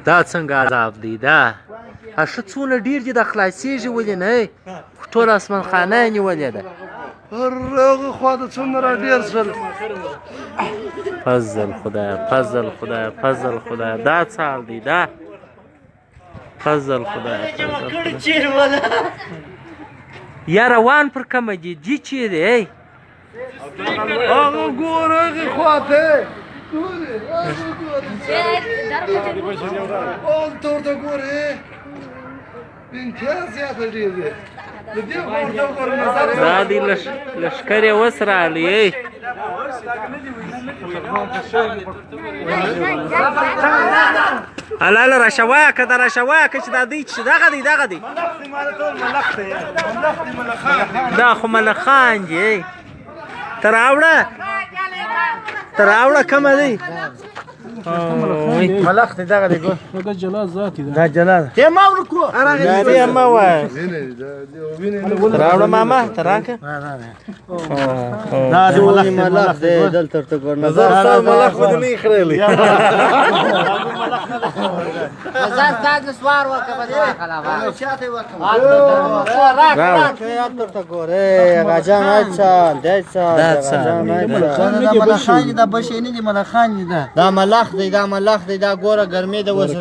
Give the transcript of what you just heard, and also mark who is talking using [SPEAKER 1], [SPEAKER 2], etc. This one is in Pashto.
[SPEAKER 1] دا څنګه عذاب دی دا ښه څونه ډېر دي دا خلاصېږي ولې نه ټول اسمان خانه یې نیولې ده
[SPEAKER 2] هغه خوا ته څومره ډېر شول
[SPEAKER 1] فضل خدای فضل خدای فضل خدای دا څه حال دی دا فضل خدای یا روان پر کومه دي جي چیرې ای
[SPEAKER 2] هغه ګوره هغې خوا ته هلته ورته ګورې امتیاز زیاته ډېر دی د دې خوا ورته وګوره نظر
[SPEAKER 1] دا دې لښکر یې اوس راغلی ای هلاله راشه وایه که دا راشه وایه که چې دا دی چې دغه دی دغه دی دا خو ملخان دي ته راوړه ته راوړه کومه دی
[SPEAKER 2] ملخ دی دغه دی ګور دا جلال ذاتي ده دا جلال ته ما ورکو
[SPEAKER 1] دا دې ما وایه ته راوړه ماما ته راکه
[SPEAKER 2] دا دی ملخ دی دلته ورته ګور نظر ستا ملخ خو دې نه یې خریلی
[SPEAKER 3] نظر ستا د سوار ورکه به دې واخله چاته یې ورکه ورته ګورې غاجان اچال دی چال دا ملخان دي دا بشې نه دي ملخان دي دا ملخ دی دا ګوره ګرمي ده اوس